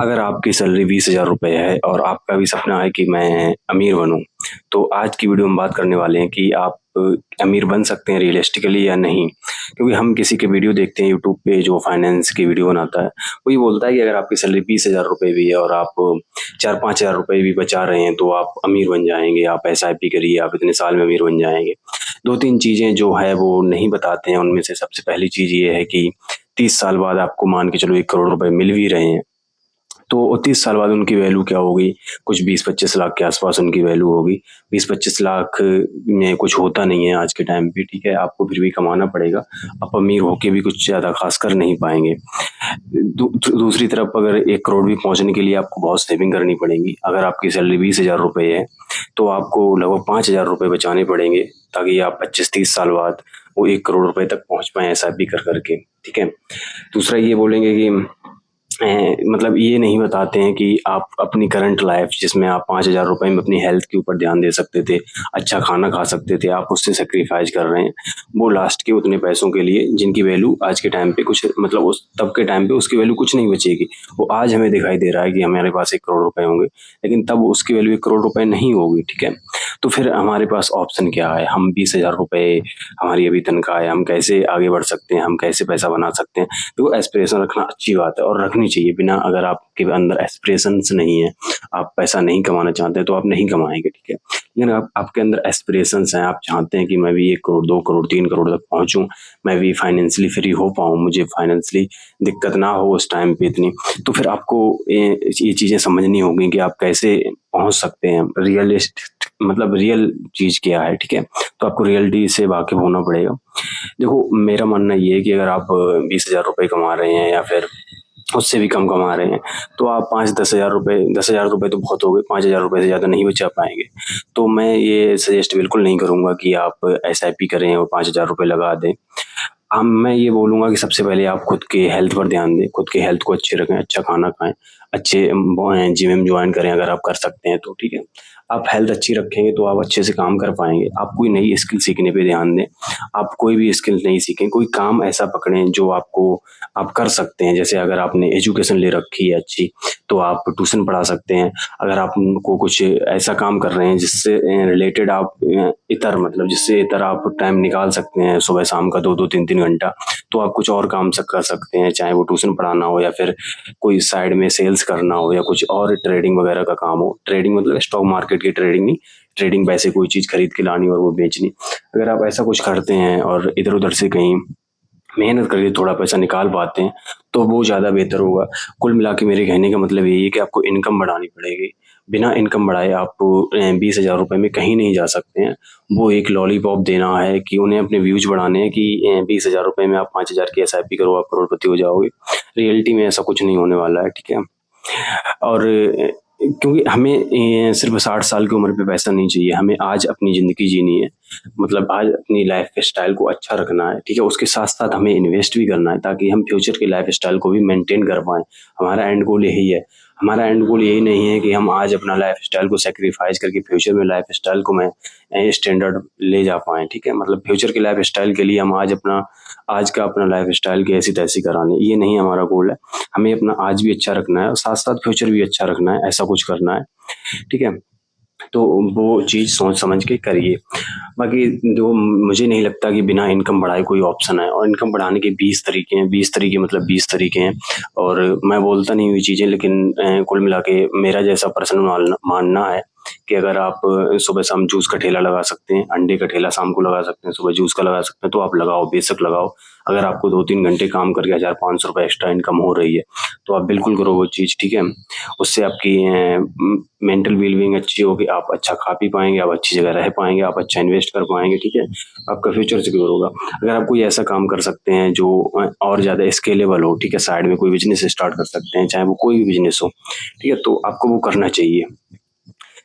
अगर आपकी सैलरी 20,000 रुपए है और आपका भी सपना है कि मैं अमीर बनूँ, तो आज की वीडियो में बात करने वाले हैं कि आप अमीर बन सकते हैं रियलिस्टिकली या नहीं। क्योंकि हम किसी के वीडियो देखते हैं यूट्यूब पे जो फाइनेंस की वीडियो बनाता है, वो ये बोलता है कि अगर आपकी सैलरी 20,000 रुपए भी है और आप 4-5,000 रुपए भी बचा रहे हैं, तो आप अमीर बन जाएँगे, आप एसआईपी करिए, आप इतने साल में अमीर बन जाएँगे। 2-3 चीज़ें जो है वो नहीं बताते हैं, उनमें से सबसे पहली चीज़ ये है कि 30 साल बाद आपको मान के चलो 1 करोड़ रुपए मिल भी रहे हैं, तो 30 साल बाद उनकी वैल्यू क्या होगी? कुछ 20-25 लाख के आस-पास उनकी वैल्यू होगी। 20-25 लाख में कुछ होता नहीं है आज के टाइम पे, ठीक है? आपको फिर भी कमाना पड़ेगा। आप अमीर होके भी कुछ ज़्यादा ख़ास कर नहीं पाएँगे। दूसरी तरफ अगर 1 करोड़ भी पहुँचने के लिए आपको बहुत सेविंग करनी पड़ेगी। अगर आपकी सैलरी 20,000 रुपए है, तो आपको लगभग 5,000 रुपए बचाने पड़ेंगे, ताकि आप 25-30 साल बाद वो 1 करोड़ रुपए तक पहुँच पाएँ एसआईपी कर के, ठीक है? दूसरा ये बोलेंगे कि मतलब ये नहीं बताते हैं कि आप अपनी करंट लाइफ जिसमें आप 5,000 रुपए में अपनी हेल्थ के ऊपर ध्यान दे सकते थे, अच्छा खाना खा सकते थे, आप उससे सैक्रिफाइस कर रहे हैं। वो लास्ट के उतने पैसों के लिए जिनकी वैल्यू आज के टाइम पे कुछ मतलब उस तब के टाइम पे उसकी वैल्यू कुछ नहीं बचेगी। वो आज हमें दिखाई दे रहा है कि हमारे पास 1 करोड़ रुपए होंगे, लेकिन तब उसकी वैल्यू 1 करोड़ रुपए नहीं होगी, ठीक है? तो फिर हमारे पास ऑप्शन क्या है? हम 20,000 रुपए हमारी अभी तनख्वाह है, हम कैसे आगे बढ़ सकते हैं, हम कैसे पैसा बना सकते हैं? देखो एस्पिरेशन रखना अच्छी बात है और रखनी चाहिए। बिना अगर आपके अंदर एस्पिरेशंस नहीं है, आप पैसा नहीं कमाना चाहते हैं, तो आप नहीं कमाएँगे, ठीक है? लेकिन आपके अंदर एस्पिरेशंस हैं, आप चाहते हैं कि मैं भी 1 करोड़, 2 करोड़, 3 करोड़ तक पहुँचूँ, मैं भी फाइनेंशियली फ्री हो पाऊँ, मुझे फाइनेंशियली दिक्कत ना हो उस टाइम पे इतनी, तो फिर आपको ये चीज़ें समझनी होंगी कि आप कैसे पहुँच सकते हैं। मतलब रियल चीज़ क्या है, ठीक है? तो आपको रियलिटी से वाकिफ़ होना पड़ेगा। देखो मेरा मानना ये है कि अगर आप 20,000 रुपए कमा रहे हैं या फिर उससे भी कम कमा रहे हैं, तो आप 5-10 हज़ार रुपए 10,000 रुपए तो बहुत हो गए, 5,000 रुपए से ज़्यादा नहीं बचा पाएँगे। तो मैं ये सजेस्ट बिल्कुल नहीं करूँगा कि आप एसआईपी करें और 5,000 रुपए लगा दें। मैं ये बोलूँगा कि सबसे पहले आप खुद के हेल्थ पर ध्यान दें, खुद की हेल्थ को अच्छे रखें, अच्छा खाना खाएँ, अच्छे जिम विम जॉइन करें अगर आप कर सकते हैं तो, ठीक है? आप हेल्थ अच्छी रखेंगे तो आप अच्छे से काम कर पाएँगे। आप कोई नई स्किल सीखने पे ध्यान दें। आप कोई भी स्किल नहीं सीखें, कोई काम ऐसा पकड़ें जो आप कर सकते हैं। जैसे अगर आपने एजुकेशन ले रखी है अच्छी, तो आप ट्यूशन पढ़ा सकते हैं। अगर आपको कुछ ऐसा काम कर रहे हैं जिससे रिलेटेड आप जिससे इतर आप टाइम निकाल सकते हैं सुबह-शाम का 2-2 3-3 घंटा, तो आप कुछ और काम कर सकते हैं। चाहे वो ट्यूशन पढ़ाना हो या फिर कोई साइड में सेल्स करना हो या कुछ और ट्रेडिंग वगैरह का काम हो। ट्रेडिंग मतलब स्टॉक मार्केट की ट्रेडिंग नहीं, ट्रेडिंग वैसे कोई चीज़ खरीद के लानी और वो बेचनी। अगर आप ऐसा कुछ करते हैं और इधर-उधर से कहीं मेहनत करके थोड़ा पैसा निकाल पाते हैं, तो वो ज़्यादा बेहतर होगा। कुल मिला के मेरे कहने का मतलब यही है कि आपको इनकम बढ़ानी पड़ेगी। बिना इनकम बढ़ाए आप 20,000 रुपए में कहीं नहीं जा सकते हैं। वो एक लॉलीपॉप देना है कि उन्हें अपने व्यूज़ बढ़ाने हैं कि 20,000 रुपए में आप 5,000 की एसआईपी करो, आप करोड़पति हो जाओगे। रियलिटी में ऐसा कुछ नहीं होने वाला है, ठीक है? और क्योंकि हमें सिर्फ़ 60 साल की उम्र पे पैसा नहीं चाहिए, हमें आज अपनी ज़िंदगी जीनी है। मतलब आज अपनी लाइफ़ स्टाइल को अच्छा रखना है, ठीक है? उसके साथ-साथ हमें इन्वेस्ट भी करना है ताकि हम फ्यूचर की लाइफ़ स्टाइल को भी मेंटेन कर पाएँ। हमारा एंड गोल यही है। हमारा एंड गोल यही नहीं है कि हम आज अपना लाइफ़ स्टाइल को सैक्रिफ़ाइस करके फ्यूचर में लाइफ़ स्टाइल को स्टैंडर्ड ले जा पाएँ, ठीक है? मतलब फ्यूचर की लाइफ़ स्टाइल के लिए हम आज का अपना लाइफ़ स्टाइल कैसी-तैसी करा लें, ये नहीं हमारा गोल है। हमें अपना आज भी अच्छा रखना है और साथ-साथ फ्यूचर भी अच्छा रखना है, ऐसा कुछ करना है, ठीक है? तो वो चीज़ सोच समझ के करिए। बाकी जो मुझे नहीं लगता कि बिना इनकम बढ़ाए कोई ऑप्शन है और इनकम बढ़ाने के 20 तरीके हैं, 20 तरीके मतलब 20 तरीके हैं और मैं बोलता नहीं हूँ ये चीज़ें लेकिन कुल मिला के मेरा जैसा पर्सनल मानना है कि अगर आप सुबह-शाम जूस का ठेला लगा सकते हैं, अंडे का ठेला शाम को लगा सकते हैं, सुबह जूस का लगा सकते हैं, तो आप लगाओ, बेशक लगाओ। अगर आपको 2-3 घंटे काम करके ₹1,000-500 एक्स्ट्रा इनकम हो रही है, तो आप बिल्कुल करो वो चीज़, ठीक है? उससे आपकी मेंटल वेल-बीइंग अच्छी होगी, आप अच्छा खा पी पाएँगे, आप अच्छी जगह रह पाएँगे, आप अच्छा इन्वेस्ट कर पाएँगे, ठीक है? आपका फ्यूचर सिक्योर होगा। अगर आप कोई ऐसा काम कर सकते हैं जो और ज़्यादा स्केलेबल हो, ठीक है? साइड में कोई बिज़नेस स्टार्ट कर सकते हैं, चाहे वो कोई भी बिज़नेस हो, ठीक है? तो आपको वो करना चाहिए।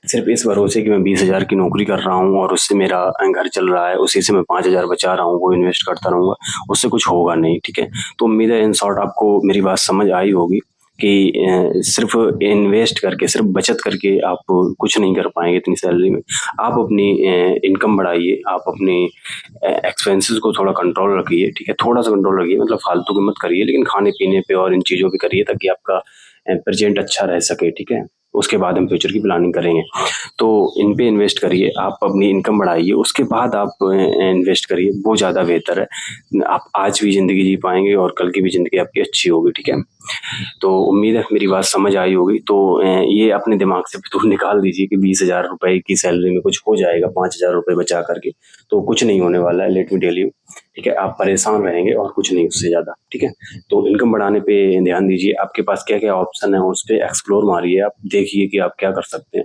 सिर्फ़ इस भरोसे कि मैं 20,000 की नौकरी कर रहा हूँ और उससे मेरा घर चल रहा है, उसी से मैं 5,000 बचा रहा हूँ, वो इन्वेस्ट करता रहूँगा, उससे कुछ होगा नहीं, ठीक है? तो उम्मीद है इन शॉर्ट आपको मेरी बात समझ आई होगी कि सिर्फ़ इन्वेस्ट करके, सिर्फ़ बचत करके आप कुछ नहीं कर पाएँगे इतनी सैलरी में। आप अपनी इनकम बढ़ाइए, आप अपनी एक्सपेंसेस को थोड़ा कंट्रोल रखिए, ठीक है? थोड़ा-सा कंट्रोल रखिए मतलब फालतू की मत करिए, लेकिन खाने-पीने पे और इन चीज़ों पे करिए ताकि आपका प्रेजेंट अच्छा रह सके, ठीक है। उसके बाद हम फ्यूचर की प्लानिंग करेंगे। तो इन पे इन्वेस्ट करिए, आप अपनी इनकम बढ़ाइए, उसके बाद आप इन्वेस्ट करिए, वो ज़्यादा बेहतर है। आप आज भी ज़िंदगी जी पाएँगे और कल की भी ज़िंदगी आपकी अच्छी होगी, ठीक है। तो उम्मीद है मेरी बात समझ आई होगी। तो ये अपने दिमाग से फितूर निकाल दीजिए कि 20,000 रुपए की सैलरी में कुछ हो जाएगा 5,000 रुपए बचा करके, तो कुछ नहीं होने वाला है, लेट मी टेल यू, ठीक है। आप परेशान रहेंगे और कुछ नहीं उससे ज़्यादा, ठीक है। तो इनकम बढ़ाने पे ध्यान दीजिए, आपके पास क्या-क्या ऑप्शन है उस पे एक्सप्लोर मारिए, आप देखिए कि आप क्या कर सकते हैं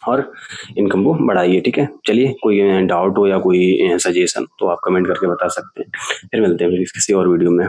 और इनकम को बढ़ाइए, ठीक है। चलिए, कोई डाउट हो या कोई सजेशन तो आप कमेंट करके बता सकते हैं। फिर मिलते हैं किसी और वीडियो में।